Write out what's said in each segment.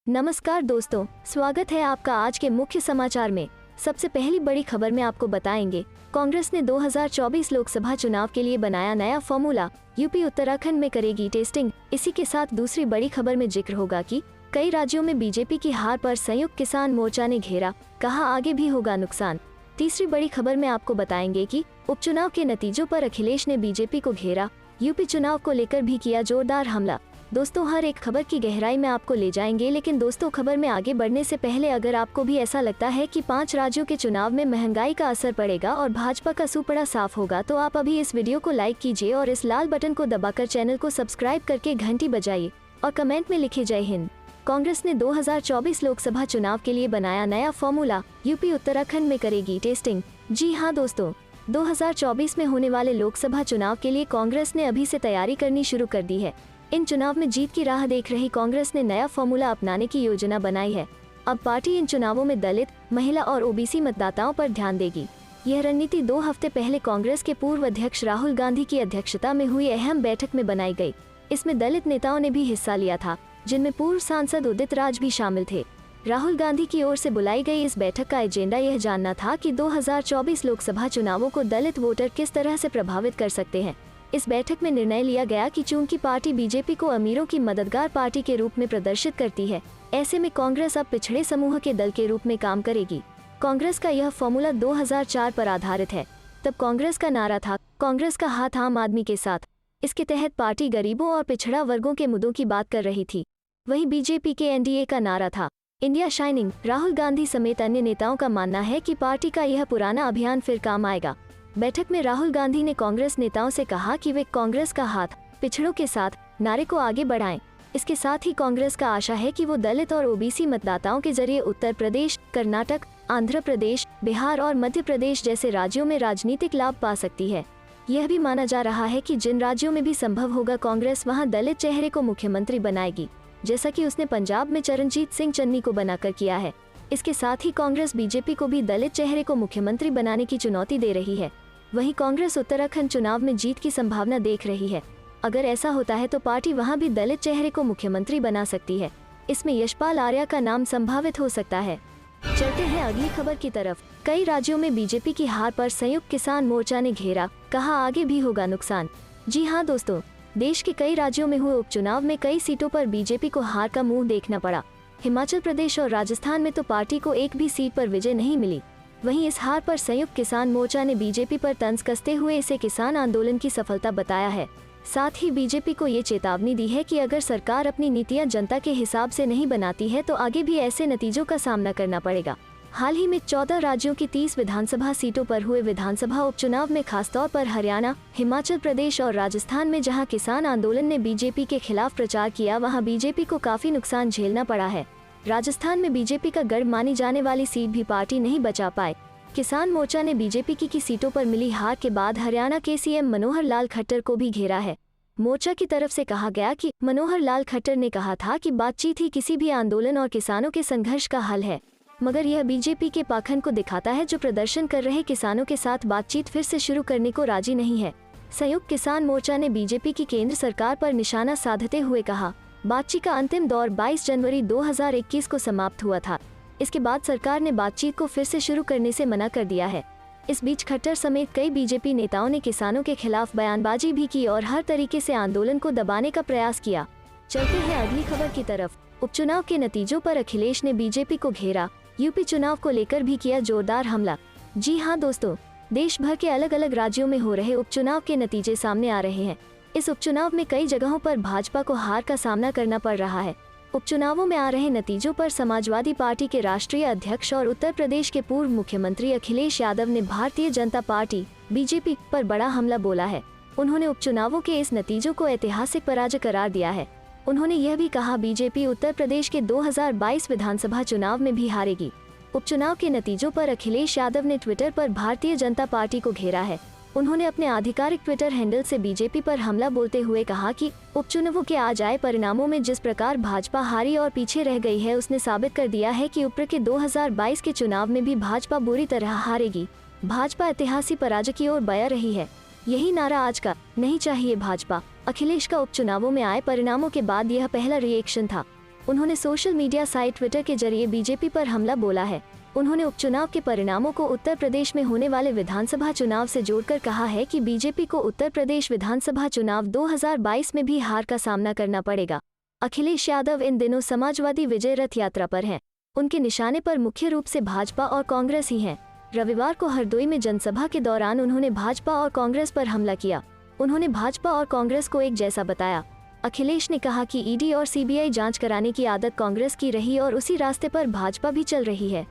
नमस्कार दोस्तों, स्वागत है आपका आज के मुख्य समाचार में। सबसे पहली बड़ी खबर में आपको बताएंगे, कांग्रेस ने 2024 लोकसभा चुनाव के लिए बनाया नया फॉर्मूला, यूपी उत्तराखंड में करेगी टेस्टिंग। इसी के साथ दूसरी बड़ी खबर में जिक्र होगा कि कई राज्यों में बीजेपी की हार पर संयुक्त किसान मोर्चा ने घेरा, कहा आगे भी होगा नुकसान। तीसरी बड़ी खबर में आपको बताएंगे कि उपचुनाव के नतीजों पर अखिलेश ने बीजेपी को घेरा, यूपी चुनाव को लेकर भी किया जोरदार हमला। दोस्तों, हर एक खबर की गहराई में आपको ले जाएंगे, लेकिन दोस्तों खबर में आगे बढ़ने से पहले अगर आपको भी ऐसा लगता है कि 5 राज्यों के चुनाव में महंगाई का असर पड़ेगा और भाजपा का सुपड़ा साफ होगा, तो आप अभी इस वीडियो को लाइक कीजिए और इस लाल बटन को दबाकर चैनल को सब्सक्राइब करके घंटी बजाइए और कमेंट में लिखे जय हिंद। कांग्रेस ने 2024 लोकसभा चुनाव के लिए बनाया नया फॉर्मूला, यूपी उत्तराखंड में करेगी टेस्टिंग। जी हाँ दोस्तों, 2024 में होने वाले लोकसभा चुनाव के लिए कांग्रेस ने अभी से तैयारी करनी शुरू कर दी है। इन चुनाव में जीत की राह देख रही कांग्रेस ने नया फॉर्मूला अपनाने की योजना बनाई है। अब पार्टी इन चुनावों में दलित, महिला और ओबीसी मतदाताओं पर ध्यान देगी। यह रणनीति 2 हफ्ते पहले कांग्रेस के पूर्व अध्यक्ष राहुल गांधी की अध्यक्षता में हुई अहम बैठक में बनाई गई। इसमें दलित नेताओं ने भी हिस्सा लिया था, जिनमें पूर्व सांसद उदित राज भी शामिल थे। राहुल गांधी की ओर से बुलाई गई इस बैठक का एजेंडा यह जानना था कि 2024 लोकसभा चुनावों को दलित वोटर किस तरह से प्रभावित कर सकते हैं। इस बैठक में निर्णय लिया गया कि चूंकि पार्टी बीजेपी को अमीरों की मददगार पार्टी के रूप में प्रदर्शित करती है, ऐसे में कांग्रेस अब पिछड़े समूह के दल के रूप में काम करेगी। कांग्रेस का यह फॉर्मूला 2004 पर आधारित है। तब कांग्रेस का नारा था, कांग्रेस का हाथ आम आदमी के साथ। इसके तहत पार्टी गरीबों और पिछड़ा वर्गों के मुद्दों की बात कर रही थी। वहीं बीजेपी के एनडीए का नारा था, इंडिया शाइनिंग। राहुल गांधी समेत अन्य नेताओं का मानना है कि पार्टी का यह पुराना अभियान फिर काम आएगा। बैठक में राहुल गांधी ने कांग्रेस नेताओं से कहा कि वे कांग्रेस का हाथ पिछड़ों के साथ नारे को आगे बढ़ाएं। इसके साथ ही कांग्रेस का आशा है कि वो दलित और ओबीसी मतदाताओं के जरिए उत्तर प्रदेश, कर्नाटक, आंध्र प्रदेश, बिहार और मध्य प्रदेश जैसे राज्यों में राजनीतिक लाभ पा सकती है। यह भी माना जा रहा है कि जिन राज्यों में भी संभव होगा, कांग्रेस वहां दलित चेहरे को मुख्यमंत्री बनाएगी, जैसा कि उसने पंजाब में चरणजीत सिंह चन्नी को बनाकर किया है। इसके साथ ही कांग्रेस बीजेपी को भी दलित चेहरे को मुख्यमंत्री बनाने की चुनौती दे रही है। वहीं कांग्रेस उत्तराखंड चुनाव में जीत की संभावना देख रही है। अगर ऐसा होता है तो पार्टी वहां भी दलित चेहरे को मुख्यमंत्री बना सकती है। इसमें यशपाल आर्या का नाम संभावित हो सकता है। चलते हैं अगली खबर की तरफ। कई राज्यों में बीजेपी की हार पर संयुक्त किसान मोर्चा ने घेरा, कहा आगे भी होगा नुकसान। जी हाँ दोस्तों, देश के कई राज्यों में हुए उपचुनाव में कई सीटों पर बीजेपी को हार का मुंह देखना पड़ा। हिमाचल प्रदेश और राजस्थान में तो पार्टी को एक भी सीट पर विजय नहीं मिली। वहीं इस हार पर संयुक्त किसान मोर्चा ने बीजेपी पर तंज कसते हुए इसे किसान आंदोलन की सफलता बताया है। साथ ही बीजेपी को ये चेतावनी दी है कि अगर सरकार अपनी नीतियां जनता के हिसाब से नहीं बनाती है तो आगे भी ऐसे नतीजों का सामना करना पड़ेगा। हाल ही में 14 राज्यों की 30 विधानसभा सीटों पर हुए विधानसभा उपचुनाव में खासतौर पर हरियाणा, हिमाचल प्रदेश और राजस्थान में जहां किसान आंदोलन ने बीजेपी के खिलाफ प्रचार किया, वहां बीजेपी को काफी नुकसान झेलना पड़ा है। राजस्थान में बीजेपी का गढ़ मानी जाने वाली सीट भी पार्टी नहीं बचा पाए। किसान मोर्चा ने बीजेपी की सीटों पर मिली हार के बाद हरियाणा के सीएम मनोहर लाल खट्टर को भी घेरा है। मोर्चा की तरफ से कहा गया कि मनोहर लाल खट्टर ने कहा था कि बातचीत ही किसी भी आंदोलन और किसानों के संघर्ष का हल है, मगर यह बीजेपी के पाखंड को दिखाता है, जो प्रदर्शन कर रहे किसानों के साथ बातचीत फिर से शुरू करने को राजी नहीं है। संयुक्त किसान मोर्चा ने बीजेपी की केंद्र सरकार पर निशाना साधते हुए कहा, बातचीत का अंतिम दौर 22 जनवरी 2021 को समाप्त हुआ था। इसके बाद सरकार ने बातचीत को फिर से शुरू करने से मना कर दिया है। इस बीच खट्टर समेत कई बीजेपी नेताओं ने किसानों के खिलाफ बयानबाजी भी की और हर तरीके से आंदोलन को दबाने का प्रयास किया। चलते हैं अगली खबर की तरफ। उपचुनाव के नतीजों पर अखिलेश ने बीजेपी को घेरा, यूपी चुनाव को लेकर भी किया जोरदार हमला। जी हाँ दोस्तों, देश भर के अलग अलग राज्यों में हो रहे उपचुनाव के नतीजे सामने आ रहे हैं। इस उपचुनाव में कई जगहों पर भाजपा को हार का सामना करना पड़ रहा है। उपचुनावों में आ रहे नतीजों पर समाजवादी पार्टी के राष्ट्रीय अध्यक्ष और उत्तर प्रदेश के पूर्व मुख्यमंत्री अखिलेश यादव ने भारतीय जनता पार्टी बीजेपी पर बड़ा हमला बोला है। उन्होंने उपचुनावों के इस नतीजों को ऐतिहासिक पराजय करार दिया है। उन्होंने यह भी कहा, बीजेपी उत्तर प्रदेश के 2022 विधानसभा चुनाव में भी हारेगी। उपचुनाव के नतीजों पर अखिलेश यादव ने ट्विटर पर भारतीय जनता पार्टी को घेरा है। उन्होंने अपने आधिकारिक ट्विटर हैंडल से बीजेपी पर हमला बोलते हुए कहा कि उपचुनावों के आज आए परिणामों में जिस प्रकार भाजपा हारी और पीछे रह गई है, उसने साबित कर दिया है कि ऊपर के 2022 के चुनाव में भी भाजपा बुरी तरह हारेगी। भाजपा ऐतिहासिक पराजय की ओर बढ़ रही है। यही नारा आज का, नहीं चाहिए भाजपा। अखिलेश का उपचुनावों में आए परिणामों के बाद यह पहला रिएक्शन था। उन्होंने सोशल मीडिया साइट ट्विटर के जरिए बीजेपी पर हमला बोला है। उन्होंने उपचुनाव के परिणामों को उत्तर प्रदेश में होने वाले विधानसभा चुनाव से जोड़कर कहा है कि बीजेपी को उत्तर प्रदेश विधानसभा चुनाव 2022 में भी हार का सामना करना पड़ेगा। अखिलेश यादव इन दिनों समाजवादी विजय रथ यात्रा पर हैं। उनके निशाने पर मुख्य रूप से भाजपा और कांग्रेस ही हैं। रविवार को हरदोई में जनसभा के दौरान उन्होंने भाजपा और कांग्रेस पर हमला किया। उन्होंने भाजपा और कांग्रेस को एक जैसा बताया। अखिलेश ने कहा कि ईडी और सीबीआई जांच कराने की आदत कांग्रेस की रही और उसी रास्ते पर भाजपा भी चल रही है।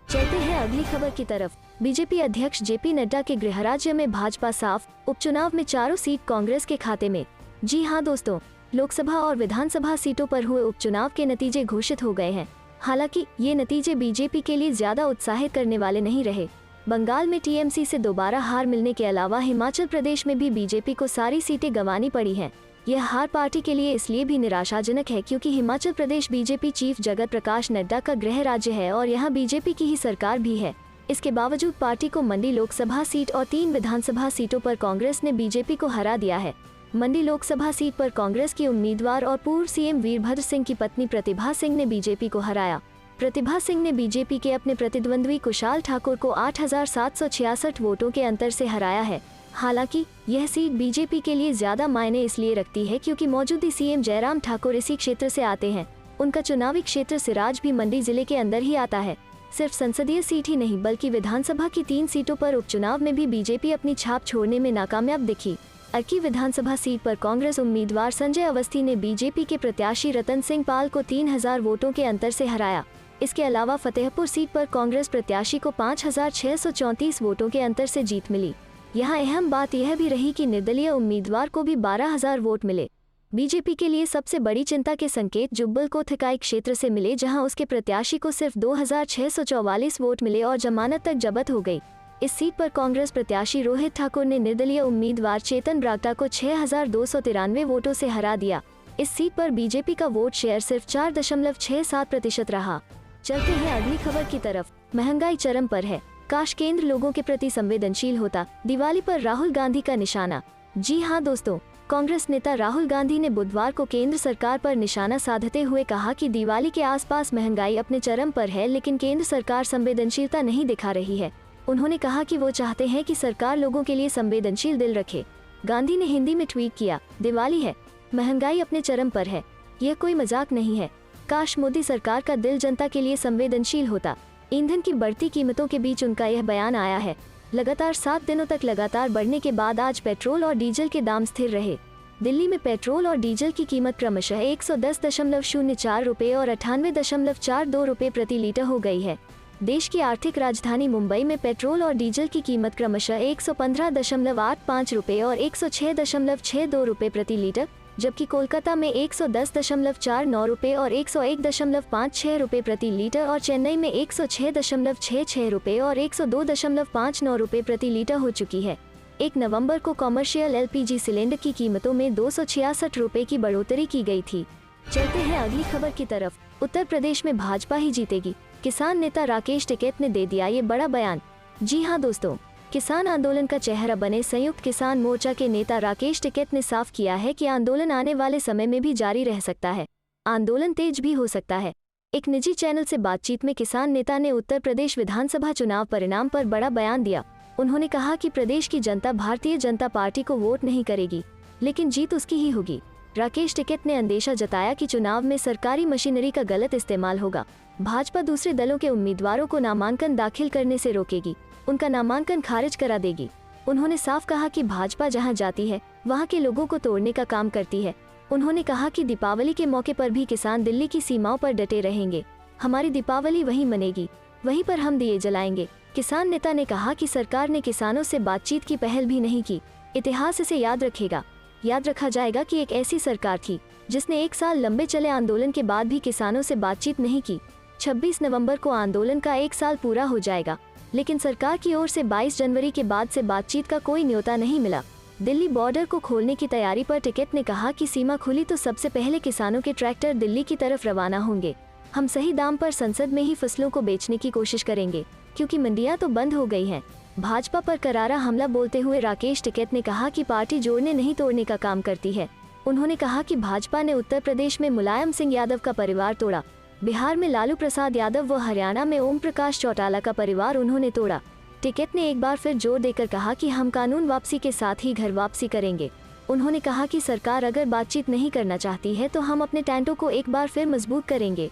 चलते हैं अगली खबर की तरफ। बीजेपी अध्यक्ष जेपी नड्डा के गृह राज्य में भाजपा साफ, उपचुनाव में चारों सीट कांग्रेस के खाते में। जी हां दोस्तों, लोकसभा और विधानसभा सीटों पर हुए उपचुनाव के नतीजे घोषित हो गए हैं। हालांकि ये नतीजे बीजेपी के लिए ज्यादा उत्साहित करने वाले नहीं रहे। बंगाल में टीएमसी से दोबारा हार मिलने के अलावा हिमाचल प्रदेश में भी बीजेपी को सारी सीटें गंवानी पड़ी हैं। यह हार पार्टी के लिए इसलिए भी निराशाजनक है क्योंकि हिमाचल प्रदेश बीजेपी चीफ जगत प्रकाश नड्डा का गृह राज्य है और यहाँ बीजेपी की ही सरकार भी है। इसके बावजूद पार्टी को मंडी लोकसभा सीट और 3 विधानसभा सीटों पर कांग्रेस ने बीजेपी को हरा दिया है। मंडी लोकसभा सीट पर कांग्रेस की उम्मीदवार और पूर्व सीएम वीरभद्र सिंह की पत्नी प्रतिभा सिंह ने बीजेपी को हराया। प्रतिभा सिंह ने बीजेपी के अपने प्रतिद्वंद्वी कुशाल ठाकुर को 8,766 वोटों के अंतर से हराया है। हालांकि यह सीट बीजेपी के लिए ज्यादा मायने इसलिए रखती है क्योंकि मौजूदा सीएम जयराम ठाकुर इसी क्षेत्र से आते हैं। उनका चुनावी क्षेत्र सिराज भी मंडी जिले के अंदर ही आता है। सिर्फ संसदीय सीट ही नहीं बल्कि विधानसभा की 3 सीटों पर उपचुनाव में भी बीजेपी अपनी छाप छोड़ने में नाकामयाब दिखी। अर्की विधानसभा सीट पर कांग्रेस उम्मीदवार संजय अवस्थी ने बीजेपी के प्रत्याशी रतन सिंह पाल को 3,000 वोटों के अंतर से हराया। इसके अलावा फतेहपुर सीट पर कांग्रेस प्रत्याशी को 5,634 वोटों के अंतर से जीत मिली। यहाँ अहम बात यह भी रही कि निर्दलीय उम्मीदवार को भी 12,000 वोट मिले। बीजेपी के लिए सबसे बड़ी चिंता के संकेत जुब्बल कोटखाई क्षेत्र से मिले जहां उसके प्रत्याशी को सिर्फ 2,644 वोट मिले और जमानत तक जब्त हो गई। इस सीट पर कांग्रेस प्रत्याशी रोहित ठाकुर ने निर्दलीय उम्मीदवार चेतन ब्रागटा को 6,293 वोटों से हरा दिया। इस सीट पर बीजेपी का वोट शेयर सिर्फ 4.67% रहा। चलते हैं अगली खबर की तरफ। महंगाई चरम पर है, काश केंद्र लोगों के प्रति संवेदनशील होता, दिवाली पर राहुल गांधी का निशाना। जी हां दोस्तों, कांग्रेस नेता राहुल गांधी ने बुधवार को केंद्र सरकार पर निशाना साधते हुए कहा कि दिवाली के आसपास महंगाई अपने चरम पर है लेकिन केंद्र सरकार संवेदनशीलता नहीं दिखा रही है। उन्होंने कहा कि वो चाहते हैं कि सरकार लोगों के लिए संवेदनशील दिल रखे। गांधी ने हिंदी में ट्वीट किया, दिवाली है, महंगाई अपने चरम पर है, यह कोई मजाक नहीं है। काश मोदी सरकार का दिल जनता के लिए संवेदनशील होता। ईंधन की बढ़ती कीमतों के बीच उनका यह बयान आया है। लगातार 7 दिनों तक लगातार बढ़ने के बाद आज पेट्रोल और डीजल के दाम स्थिर रहे। दिल्ली में पेट्रोल और डीजल की कीमत क्रमशः 110.04 रुपये और 98.42 रुपये प्रति लीटर हो गई है। देश की आर्थिक राजधानी मुंबई में पेट्रोल और डीजल की कीमत क्रमशः 115.85 रुपये और 106.62 रुपये प्रति लीटर, जबकि कोलकाता में 110.49 रुपये और 101.56 रुपये प्रति लीटर और चेन्नई में 106.66 रुपये और 102.59 रुपये प्रति लीटर हो चुकी है। 1 नवंबर को कॉमर्शियल एलपीजी सिलेंडर की कीमतों में 266 रुपये की बढ़ोतरी की गई थी। चलते हैं अगली खबर की तरफ। उत्तर प्रदेश में भाजपा ही जीतेगी, किसान नेता राकेश टिकैत ने दे दिया ये बड़ा बयान। जी हां दोस्तों, किसान आंदोलन का चेहरा बने संयुक्त किसान मोर्चा के नेता राकेश टिकैत ने साफ किया है कि आंदोलन आने वाले समय में भी जारी रह सकता है, आंदोलन तेज भी हो सकता है। एक निजी चैनल से बातचीत में किसान नेता ने उत्तर प्रदेश विधानसभा चुनाव परिणाम पर बड़ा बयान दिया। उन्होंने कहा कि प्रदेश की जनता भारतीय जनता पार्टी को वोट नहीं करेगी, लेकिन जीत उसकी ही होगी। राकेश टिकैत ने अंदेशा जताया कि चुनाव में सरकारी मशीनरी का गलत इस्तेमाल होगा। भाजपा दूसरे दलों के उम्मीदवारों को नामांकन दाखिल करने से रोकेगी, उनका नामांकन खारिज करा देगी। उन्होंने साफ कहा कि भाजपा जहां जाती है वहां के लोगों को तोड़ने का काम करती है। उन्होंने कहा कि दीपावली के मौके पर भी किसान दिल्ली की सीमाओं पर डटे रहेंगे, हमारी दीपावली वहीं मनेगी, वहीं पर हम दिए जलाएंगे। किसान नेता ने कहा कि सरकार ने किसानों से बातचीत की पहल भी नहीं की, इतिहास इसे याद रखेगा। याद रखा जाएगा कि एक ऐसी सरकार थी जिसने 1 साल लंबे चले आंदोलन के बाद भी किसानों से बातचीत नहीं की। 26 नवंबर को आंदोलन का 1 साल पूरा हो जाएगा, लेकिन सरकार की ओर से 22 जनवरी के बाद से बातचीत का कोई न्योता नहीं मिला। दिल्ली बॉर्डर को खोलने की तैयारी पर टिकैत ने कहा कि सीमा खुली तो सबसे पहले किसानों के ट्रैक्टर दिल्ली की तरफ रवाना होंगे। हम सही दाम पर संसद में ही फसलों को बेचने की कोशिश करेंगे, क्योंकि मंडियां तो बंद हो गई हैं। भाजपा पर करारा हमला बोलते हुए राकेश टिकैत ने कहा कि पार्टी जोड़ने नहीं तोड़ने का काम करती है। उन्होंने कहा कि भाजपा ने उत्तर प्रदेश में मुलायम सिंह यादव का परिवार तोड़ा, बिहार में लालू प्रसाद यादव व हरियाणा में ओम प्रकाश चौटाला का परिवार उन्होंने तोड़ा। टिकैत ने एक बार फिर जोर देकर कहा कि हम कानून वापसी के साथ ही घर वापसी करेंगे। उन्होंने कहा कि सरकार अगर बातचीत नहीं करना चाहती है तो हम अपने टैंटों को एक बार फिर मजबूत करेंगे।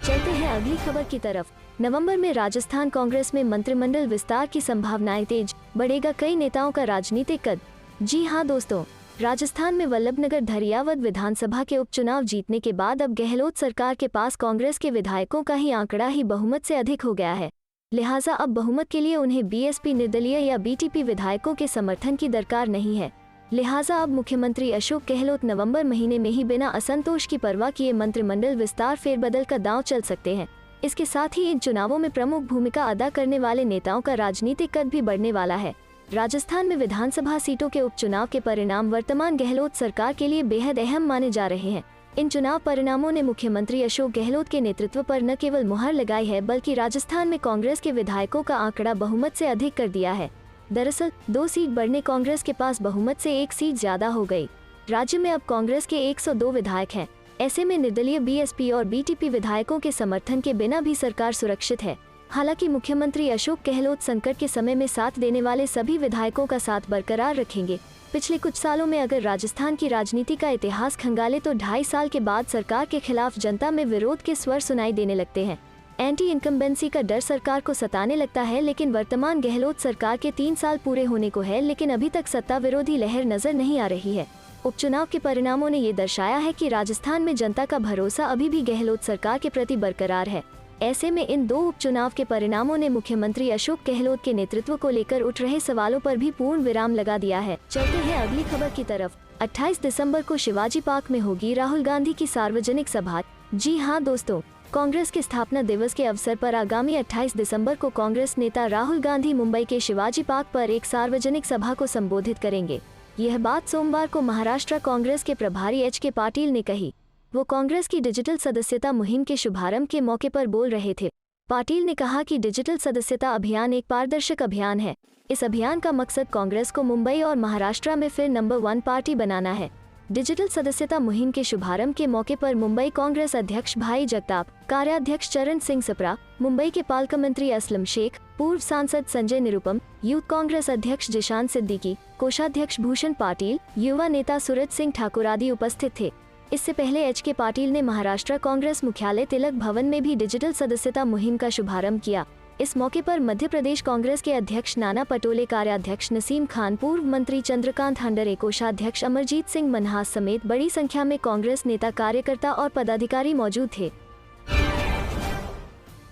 चलते हैं अगली खबर की तरफ। नवंबर में राजस्थान कांग्रेस में मंत्रिमंडल विस्तार की संभावनाएं तेज, बढ़ेगा कई नेताओं का राजनीतिक कद। जी हां दोस्तों, राजस्थान में वल्लभनगर धरियावद विधानसभा के उपचुनाव जीतने के बाद अब गहलोत सरकार के पास कांग्रेस के विधायकों का ही आंकड़ा ही बहुमत से अधिक हो गया है। लिहाजा अब बहुमत के लिए उन्हें बीएसपी निर्दलीय या बीटीपी विधायकों के समर्थन की दरकार नहीं है। लिहाजा अब मुख्यमंत्री अशोक गहलोत नवंबर महीने में ही बिना असंतोष की परवाह किए मंत्रिमंडल विस्तार फेरबदल का दांव चल सकते हैं। इसके साथ ही इन चुनावों में प्रमुख भूमिका अदा करने वाले नेताओं का राजनीतिक कद भी बढ़ने वाला है। राजस्थान में विधानसभा सीटों के उपचुनाव के परिणाम वर्तमान गहलोत सरकार के लिए बेहद अहम माने जा रहे हैं। इन चुनाव परिणामों ने मुख्यमंत्री अशोक गहलोत के नेतृत्व पर न केवल मुहर लगाई है बल्कि राजस्थान में कांग्रेस के विधायकों का आंकड़ा बहुमत से अधिक कर दिया है। दरअसल 2 सीट बढ़ने कांग्रेस के पास बहुमत से 1 सीट ज्यादा हो गई। राज्य में अब कांग्रेस के 102 विधायक हैं। ऐसे में निर्दलीय बीएसपी और बीटीपी विधायकों के समर्थन के बिना भी सरकार सुरक्षित है। हालांकि मुख्यमंत्री अशोक गहलोत संकट के समय में साथ देने वाले सभी विधायकों का साथ बरकरार रखेंगे। पिछले कुछ सालों में अगर राजस्थान की राजनीति का इतिहास खंगाले तो 2.5 साल के बाद सरकार के खिलाफ जनता में विरोध के स्वर सुनाई देने लगते हैं। एंटी इनकम्बेंसी का डर सरकार को सताने लगता है, लेकिन वर्तमान गहलोत सरकार के 3 साल पूरे होने को है, लेकिन अभी तक सत्ता विरोधी लहर नजर नहीं आ रही है। उपचुनाव के परिणामों ने ये दर्शाया है कि राजस्थान में जनता का भरोसा अभी भी गहलोत सरकार के प्रति बरकरार है। ऐसे में इन 2 उपचुनाव के परिणामों ने मुख्यमंत्री अशोक गहलोत के नेतृत्व को लेकर उठ रहे सवालों पर भी पूर्ण विराम लगा दिया है। चलते हैं अगली खबर की तरफ। 28 दिसंबर को शिवाजी पार्क में होगी राहुल गांधी की सार्वजनिक सभा। जी हां दोस्तों, कांग्रेस के स्थापना दिवस के अवसर पर आगामी 28 दिसंबर को कांग्रेस नेता राहुल गांधी मुंबई के शिवाजी पार्क पर एक सार्वजनिक सभा को संबोधित करेंगे। यह बात सोमवार को महाराष्ट्र कांग्रेस के प्रभारी एच.के. पाटिल ने कही। वो कांग्रेस की डिजिटल सदस्यता मुहिम के शुभारंभ के मौके पर बोल रहे थे। पाटिल ने कहा कि डिजिटल सदस्यता अभियान एक पारदर्शक अभियान है। इस अभियान का मकसद कांग्रेस को मुंबई और महाराष्ट्र में फिर नंबर 1 पार्टी बनाना है। डिजिटल सदस्यता मुहिम के शुभारंभ के मौके पर मुंबई कांग्रेस अध्यक्ष भाई जगताप, कार्याध्यक्ष चरण सिंह सप्रा, मुंबई के पालक मंत्री असलम शेख, पूर्व सांसद संजय निरुपम, यूथ कांग्रेस अध्यक्ष जिशान सिद्दीकी, कोषाध्यक्ष भूषण पाटिल, युवा नेता सूरज सिंह ठाकुर आदि उपस्थित थे। इससे पहले एच.के. पाटिल ने महाराष्ट्र कांग्रेस मुख्यालय तिलक भवन में भी डिजिटल सदस्यता मुहिम का शुभारंभ किया। इस मौके पर मध्य प्रदेश कांग्रेस के अध्यक्ष नाना पटोले, कार्याध्यक्ष नसीम खान, पूर्व मंत्री चंद्रकांत हंडरे, कोषाध्यक्ष अमरजीत सिंह मनहास समेत बड़ी संख्या में कांग्रेस नेता, कार्यकर्ता और पदाधिकारी मौजूद थे।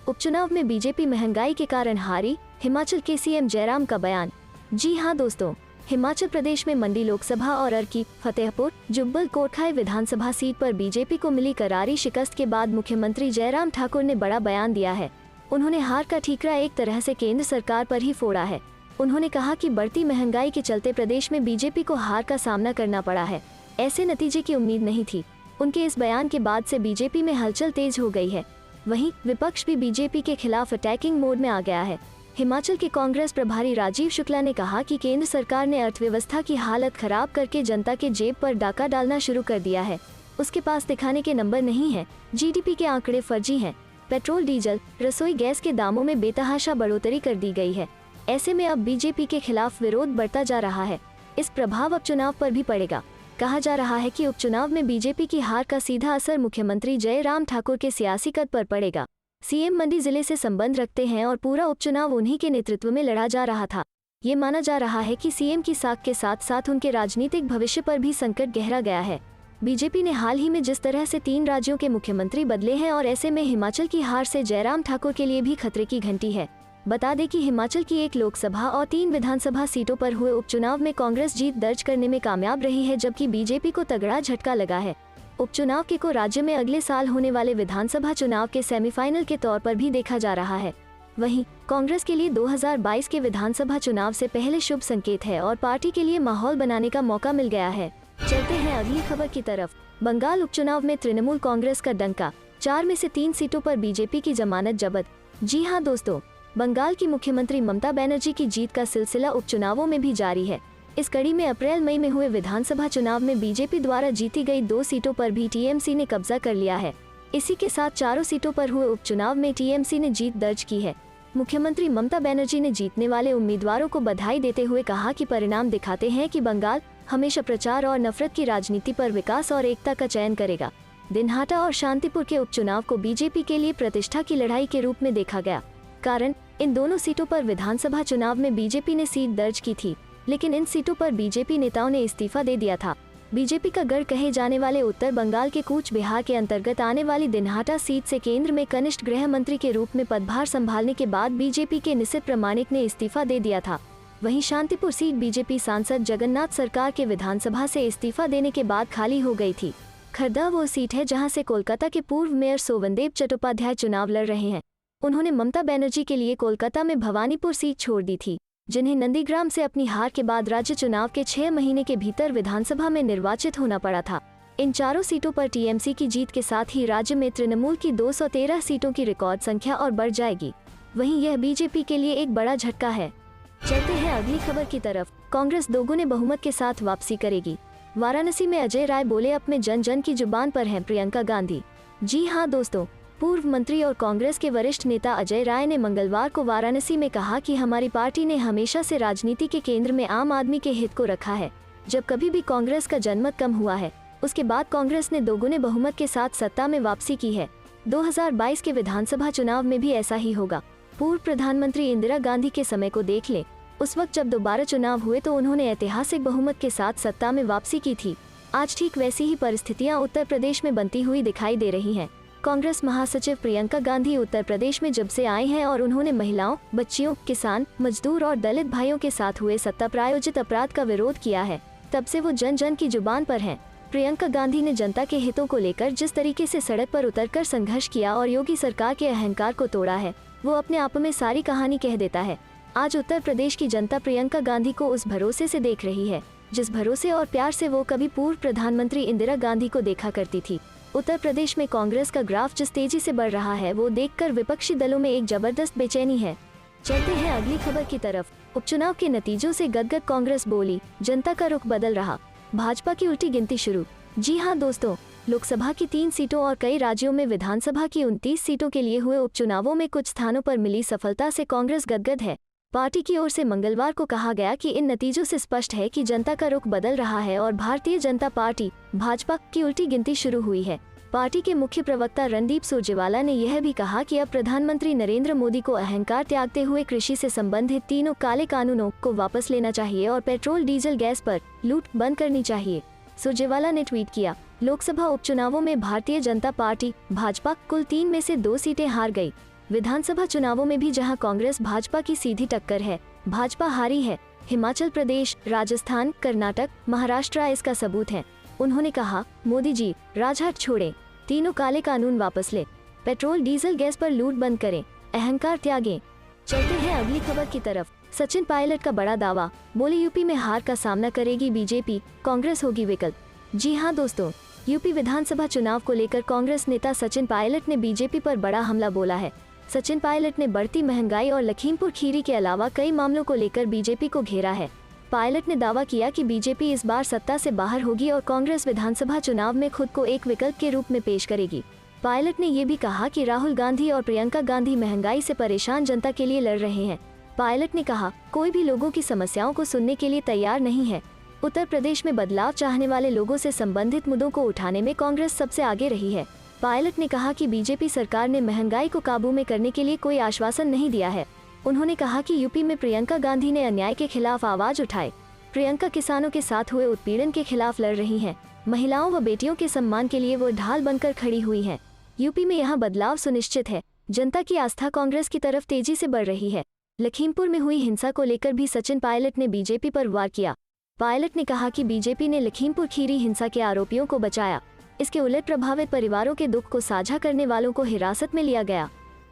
उपचुनाव में बीजेपी महंगाई के कारण हारी, हिमाचल के सीएम जयराम का बयान। जी हां दोस्तों, हिमाचल प्रदेश में मंडी लोकसभा और अर्की, फतेहपुर, जुब्बल कोटखाई विधानसभा सीट पर बीजेपी को मिली करारी शिकस्त के बाद मुख्यमंत्री जयराम ठाकुर ने बड़ा बयान दिया है। उन्होंने हार का ठीकरा एक तरह से केंद्र सरकार पर ही फोड़ा है। उन्होंने कहा कि बढ़ती महंगाई के चलते प्रदेश में बीजेपी को हार का सामना करना पड़ा है। ऐसे नतीजे की उम्मीद नहीं थी। उनके इस बयान के बाद से बीजेपी में हलचल तेज हो गई है। वहीं विपक्ष भी बीजेपी के खिलाफ अटैकिंग मोड में आ गया है। हिमाचल के कांग्रेस प्रभारी राजीव शुक्ला ने कहा कि केंद्र सरकार ने अर्थव्यवस्था की हालत खराब करके जनता के जेब पर डाका डालना शुरू कर दिया है। उसके पास दिखाने के नंबर नहीं है। जीडीपी के आंकड़े फर्जी हैं। पेट्रोल, डीजल, रसोई गैस के दामों में बेतहाशा बढ़ोतरी कर दी गई है। ऐसे में अब बीजेपी के खिलाफ विरोध बढ़ता जा रहा है। इस प्रभाव अब चुनाव पर भी पड़ेगा। कहा जा रहा है कि उपचुनाव में बीजेपी की हार का सीधा असर मुख्यमंत्री जयराम ठाकुर के सियासी कद पर पड़ेगा। सीएम मंडी जिले से संबंध रखते हैं और पूरा उपचुनाव उन्हीं के नेतृत्व में लड़ा जा रहा था। ये माना जा रहा है कि सीएम की साख के साथ साथ उनके राजनीतिक भविष्य पर भी संकट गहरा गया है। बीजेपी ने हाल ही में जिस तरह से 3 राज्यों के मुख्यमंत्री बदले हैं और ऐसे में हिमाचल की हार से जयराम ठाकुर के लिए भी खतरे की घंटी है। बता दें कि हिमाचल की 1 लोकसभा और 3 विधानसभा सीटों पर हुए उपचुनाव में कांग्रेस जीत दर्ज करने में कामयाब रही है, जबकि बीजेपी को तगड़ा झटका लगा है। उपचुनाव को राज्य में अगले साल होने वाले विधानसभा चुनाव के सेमीफाइनल के तौर पर भी देखा जा रहा है। वहीं कांग्रेस के लिए 2022 के विधानसभा चुनाव से पहले शुभ संकेत है और पार्टी के लिए माहौल बनाने का मौका मिल गया है। चलते हैं अगली खबर की तरफ। बंगाल उपचुनाव में तृणमूल कांग्रेस का डंका, 4 में से 3 सीटों पर बीजेपी की जमानत जब्त। जी हां दोस्तों, बंगाल की मुख्यमंत्री ममता बनर्जी की जीत का सिलसिला उपचुनावों में भी जारी है। इस कड़ी में अप्रैल मई में हुए विधानसभा चुनाव में बीजेपी द्वारा जीती गई 2 सीटों पर भी टीएमसी ने कब्जा कर लिया है। इसी के साथ चारों सीटों पर हुए उपचुनाव में टीएमसी ने जीत दर्ज की है। मुख्यमंत्री ममता बनर्जी ने जीतने वाले उम्मीदवारों को बधाई देते हुए कहा कि परिणाम दिखाते हैं कि बंगाल हमेशा प्रचार और नफरत की राजनीति पर विकास और एकता का चयन करेगा। दिनहाटा और शांतिपुर के उपचुनाव को बीजेपी के लिए प्रतिष्ठा की लड़ाई के रूप में देखा गया। कारण इन दोनों सीटों पर विधानसभा चुनाव में बीजेपी ने सीट दर्ज की थी, लेकिन इन सीटों पर बीजेपी नेताओं ने इस्तीफा दे दिया था। बीजेपी का गढ़ कहे जाने वाले उत्तर बंगाल के कूच बिहार के अंतर्गत आने वाली दिनहाटा सीट से केंद्र में कनिष्ठ गृह मंत्री के रूप में पदभार संभालने के बाद बीजेपी के निशित प्रामाणिक ने इस्तीफा दे दिया था। वहीं शांतिपुर सीट बीजेपी सांसद जगन्नाथ सरकार के विधानसभा से इस्तीफा देने के बाद खाली हो गई थी। खरदा वो सीट है जहां से कोलकाता के पूर्व मेयर सोवनदेव चट्टोपाध्याय चुनाव लड़ रहे हैं। उन्होंने ममता बनर्जी के लिए कोलकाता में भवानीपुर सीट छोड़ दी थी, जिन्हें नंदीग्राम से अपनी हार के बाद राज्य चुनाव के 6 महीने के भीतर विधानसभा में निर्वाचित होना पड़ा था। इन चारों सीटों पर टीएमसी की जीत के साथ ही राज्य में तृणमूल की 213 सीटों की रिकॉर्ड संख्या और बढ़ जाएगी। वहीं यह बीजेपी के लिए एक बड़ा झटका है। चलते हैं अगली खबर की तरफ। कांग्रेस दोगुने बहुमत के साथ वापसी करेगी। वाराणसी में अजय राय बोले, अब में जन जन की जुबान पर हैं प्रियंका गांधी। जी हाँ दोस्तों, पूर्व मंत्री और कांग्रेस के वरिष्ठ नेता अजय राय ने मंगलवार को वाराणसी में कहा कि हमारी पार्टी ने हमेशा से राजनीति के केंद्र में आम आदमी के हित को रखा है। जब कभी भी कांग्रेस का जनमत कम हुआ है, उसके बाद कांग्रेस ने दोगुने बहुमत के साथ सत्ता में वापसी की है। 2022 के विधानसभा चुनाव में भी ऐसा ही होगा। पूर्व प्रधानमंत्री इंदिरा गांधी के समय को देख लें। उस वक्त जब दोबारा चुनाव हुए तो उन्होंने ऐतिहासिक बहुमत के साथ सत्ता में वापसी की थी। आज ठीक वैसी ही परिस्थितियां उत्तर प्रदेश में बनती हुई दिखाई दे रही हैं। कांग्रेस महासचिव प्रियंका गांधी उत्तर प्रदेश में जब से आई हैं और उन्होंने महिलाओं, बच्चियों, किसान, मजदूर और दलित भाइयों के साथ हुए सत्ता प्रायोजित अपराध का विरोध किया है, तब से वो जन जन की जुबान पर हैं। प्रियंका गांधी ने जनता के हितों को लेकर जिस तरीके से सड़क पर उतरकर संघर्ष किया और योगी सरकार के अहंकार को तोड़ा है, वो अपने आप में सारी कहानी कह देता है। आज उत्तर प्रदेश की जनता प्रियंका गांधी को उस भरोसे से देख रही है जिस भरोसे और प्यार से वो कभी पूर्व प्रधानमंत्री इंदिरा गांधी को देखा करती थी। उत्तर प्रदेश में कांग्रेस का ग्राफ जिस तेजी से बढ़ रहा है, वो देखकर विपक्षी दलों में एक जबरदस्त बेचैनी है। चलते हैं अगली खबर की तरफ। उपचुनाव के नतीजों से गदगद कांग्रेस बोली, जनता का रुख बदल रहा, भाजपा की उल्टी गिनती शुरू। जी हाँ दोस्तों, लोकसभा की 3 सीटों और कई राज्यों में विधानसभा की 29 सीटों के लिए हुए उपचुनावों में कुछ स्थानों पर मिली सफलता से कांग्रेस गदगद है। पार्टी की ओर से मंगलवार को कहा गया कि इन नतीजों से स्पष्ट है कि जनता का रुख बदल रहा है और भारतीय जनता पार्टी भाजपा की उल्टी गिनती शुरू हुई है। पार्टी के मुख्य प्रवक्ता रणदीप सुरजेवाला ने यह भी कहा कि अब प्रधानमंत्री नरेंद्र मोदी को अहंकार त्यागते हुए कृषि से संबंधित तीनों काले कानूनों को वापस लेना चाहिए और पेट्रोल डीजल गैस पर लूट बंद करनी चाहिए। सुरजेवाला ने ट्वीट किया, लोकसभा उपचुनावों में भारतीय जनता पार्टी भाजपा कुल 3 में से 2 सीटें हार गई। विधानसभा चुनावों में भी जहां कांग्रेस भाजपा की सीधी टक्कर है, भाजपा हारी है। हिमाचल प्रदेश, राजस्थान, कर्नाटक, महाराष्ट्र इसका सबूत है। उन्होंने कहा, मोदी जी राजहाट छोड़ें, तीनों काले कानून वापस ले, पेट्रोल डीजल गैस पर लूट बंद करें, अहंकार त्यागें। चलते हैं अगली खबर की तरफ। सचिन पायलट का बड़ा दावा, बोले यूपी में हार का सामना करेगी बीजेपी, कांग्रेस होगी विकल्प। जी हाँ दोस्तों, यूपी विधानसभा चुनाव को लेकर कांग्रेस नेता सचिन पायलट ने बीजेपी पर बड़ा हमला बोला है। सचिन पायलट ने बढ़ती महंगाई और लखीमपुर खीरी के अलावा कई मामलों को लेकर बीजेपी को घेरा है। पायलट ने दावा किया कि बीजेपी इस बार सत्ता से बाहर होगी और कांग्रेस विधानसभा चुनाव में खुद को एक विकल्प के रूप में पेश करेगी। पायलट ने ये भी कहा कि राहुल गांधी और प्रियंका गांधी महंगाई से परेशान जनता के लिए लड़ रहे हैं। पायलट ने कहा, कोई भी लोगों की समस्याओं को सुनने के लिए तैयार नहीं है। उत्तर प्रदेश में बदलाव चाहने वाले लोगों से संबंधित मुद्दों को उठाने में कांग्रेस सबसे आगे रही है। पायलट ने कहा कि बीजेपी सरकार ने महंगाई को काबू में करने के लिए कोई आश्वासन नहीं दिया है। उन्होंने कहा कि यूपी में प्रियंका गांधी ने अन्याय के खिलाफ आवाज उठाई। प्रियंका किसानों के साथ हुए उत्पीड़न के खिलाफ लड़ रही हैं। महिलाओं व बेटियों के सम्मान के लिए वो ढाल बनकर खड़ी हुई हैं। यूपी में यहाँ बदलाव सुनिश्चित है। जनता की आस्था कांग्रेस की तरफ तेजी से बढ़ रही है। लखीमपुर में हुई हिंसा को लेकर भी सचिन पायलट ने बीजेपी पर वार किया। पायलट ने कहा कि बीजेपी ने लखीमपुर खीरी हिंसा के आरोपियों को बचाया। इसके उलट प्रभावित परिवारों के दुख को साझा करने वालों को हिरासत में लिया गया।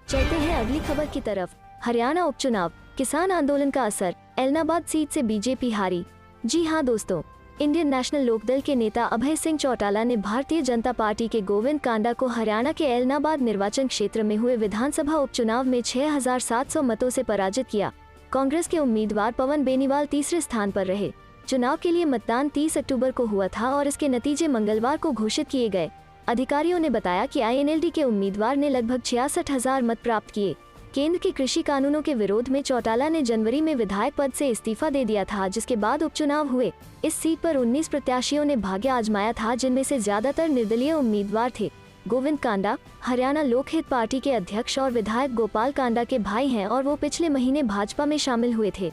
चलते हैं अगली खबर की तरफ। हरियाणा उपचुनाव, किसान आंदोलन का असर, एलनाबाद सीट से बीजेपी हारी। जी हाँ दोस्तों, इंडियन नेशनल लोकदल के नेता अभय सिंह चौटाला ने भारतीय जनता पार्टी के गोविंद कांडा को हरियाणा के एलनाबाद निर्वाचन क्षेत्र में हुए विधानसभा उपचुनाव में 6700 मतों से पराजित किया। कांग्रेस के उम्मीदवार पवन बेनीवाल तीसरे स्थान पर रहे। चुनाव के लिए मतदान 30 अक्टूबर को हुआ था और इसके नतीजे मंगलवार को घोषित किए गए। अधिकारियों ने बताया कि INLD के उम्मीदवार ने लगभग 66,000 मत प्राप्त किए। केंद्र के कृषि कानूनों के विरोध में चौटाला ने जनवरी में विधायक पद से इस्तीफा दे दिया था, जिसके बाद उपचुनाव हुए। इस सीट पर 19 प्रत्याशियों ने भाग्य आजमाया था, जिनमें से ज्यादातर निर्दलीय उम्मीदवार थे। गोविंद कांडा हरियाणा लोकहित पार्टी के अध्यक्ष और विधायक गोपाल कांडा के भाई हैं और वो पिछले महीने भाजपा में शामिल हुए थे।